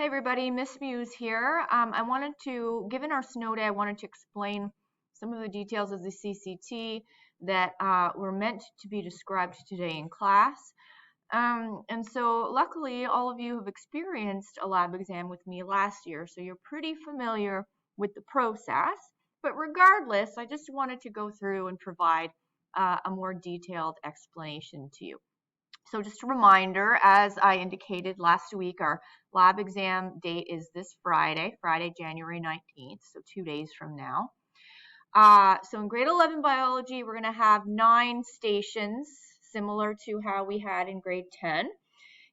Hey everybody, Miss Muse here. Given our snow day, I wanted to explain some of the details of the CCT that were meant to be described today in class. And so luckily, all of you have experienced a lab exam with me last year, so you're pretty familiar with the process. But regardless, I just wanted to go through and provide a more detailed explanation to you. So just a reminder, as I indicated last week, our lab exam date is this Friday, January 19th, so 2 days from now. So in grade 11 biology, we're going to have 9 stations, similar to how we had in grade 10.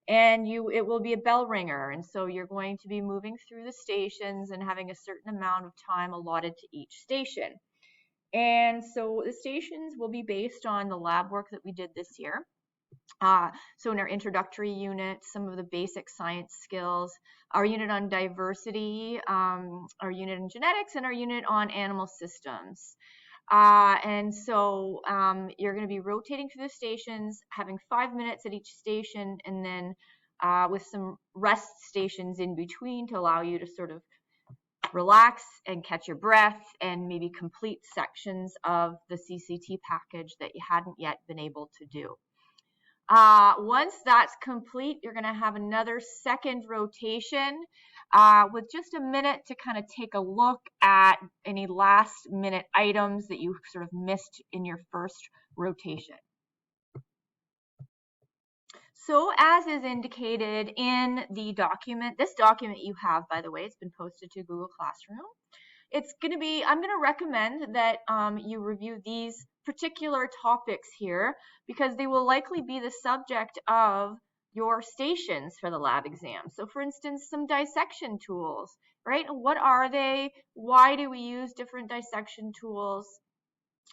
And it will be a bell ringer, and so you're going to be moving through the stations and having a certain amount of time allotted to each station. And so the stations will be based on the lab work that we did this year. So in our introductory unit, some of the basic science skills, our unit on diversity, our unit on genetics, and our unit on animal systems. And so you're going to be rotating through the stations, having 5 minutes at each station, and then with some rest stations in between to allow you to sort of relax and catch your breath and maybe complete sections of the CCT package that you hadn't yet been able to do. Once that's complete, you're going to have another second rotation with just a minute to kind of take a look at any last minute items that you sort of missed in your first rotation. So as is indicated in the document, this document you have, by the way, it's been posted to Google Classroom. I'm going to recommend that you review these particular topics here because they will likely be the subject of your stations for the lab exam. So for instance, some dissection tools, right? What are they? Why do we use different dissection tools?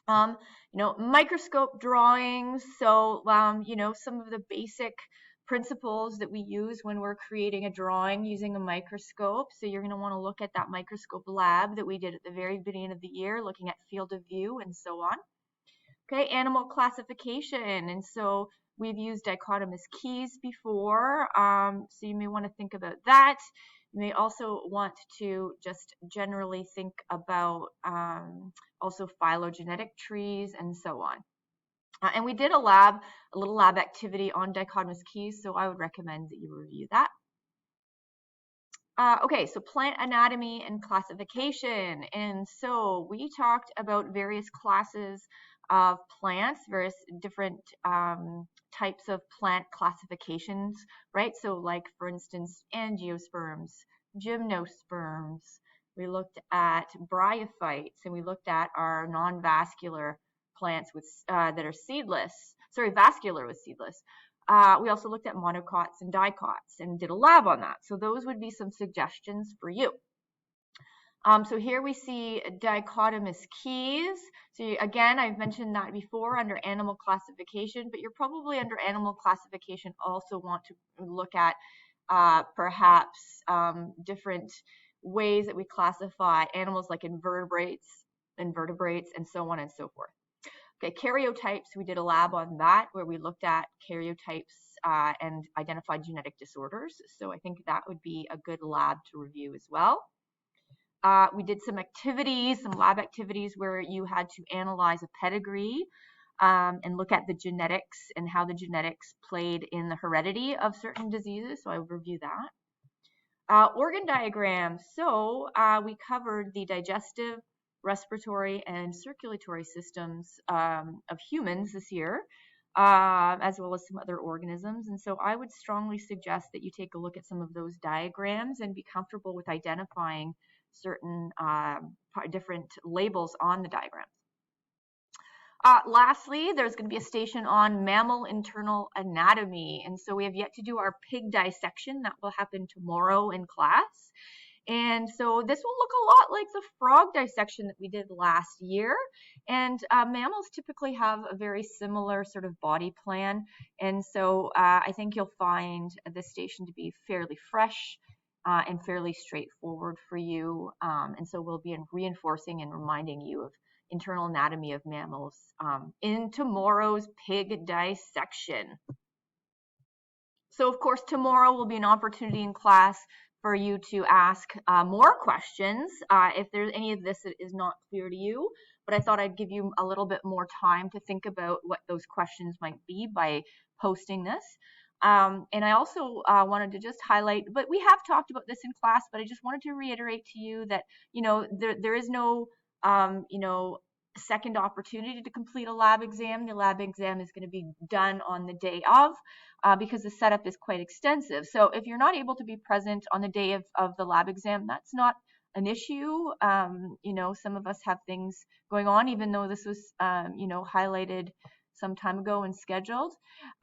Microscope drawings. So, some of the basic principles that we use when we're creating a drawing using a microscope. So you're going to want to look at that microscope lab that we did at the very beginning of the year, looking at field of view and so on. Okay, animal classification. And so we've used dichotomous keys before, so you may want to think about that. You may also want to just generally think about also phylogenetic trees and so on. And we did a little lab activity on dichotomous keys, so I would recommend that you review that. Okay, so plant anatomy and classification. And so we talked about various classes of plants, various different types of plant classifications, right? So like, for instance, angiosperms, gymnosperms. We looked at bryophytes, and we looked at our non-vascular plants with that are seedless. Sorry, vascular with seedless. We also looked at monocots and dicots and did a lab on that. So those would be some suggestions for you. So here we see dichotomous keys. So again, I've mentioned that before under animal classification, but you're probably under animal classification also want to look at perhaps different ways that we classify animals like invertebrates, and so on and so forth. Okay, karyotypes, we did a lab on that where we looked at karyotypes and identified genetic disorders. So I think that would be a good lab to review as well. We did some lab activities where you had to analyze a pedigree and look at the genetics and how the genetics played in the heredity of certain diseases. So I would review that. Organ diagrams. So we covered the digestive, respiratory, and circulatory systems of humans this year, as well as some other organisms. And so I would strongly suggest that you take a look at some of those diagrams and be comfortable with identifying certain different labels on the diagrams. Lastly, there's going to be a station on mammal internal anatomy. And so we have yet to do our pig dissection. That will happen tomorrow in class. And so this will look a lot like the frog dissection that we did last year. And mammals typically have a very similar sort of body plan. And so I think you'll find this station to be fairly fresh and fairly straightforward for you. And so we'll be reinforcing and reminding you of internal anatomy of mammals in tomorrow's pig dissection. So of course, tomorrow will be an opportunity in class for you to ask more questions if there's any of this that is not clear to you. But I thought I'd give you a little bit more time to think about what those questions might be by posting this. And I also wanted to just highlight, but we have talked about this in class, but I just wanted to reiterate to you that, there is no, second opportunity to complete a lab exam. The lab exam is going to be done on the day of because the setup is quite extensive. So if you're not able to be present on the day of the lab exam, that's not an issue. Some of us have things going on, even though this was, highlighted some time ago and scheduled.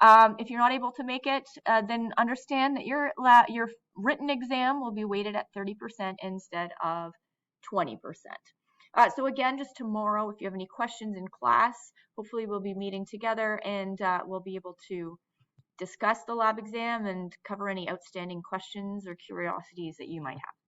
If you're not able to make it, then understand that your written exam will be weighted at 30% instead of 20%. So again, just tomorrow, if you have any questions in class, hopefully we'll be meeting together and we'll be able to discuss the lab exam and cover any outstanding questions or curiosities that you might have.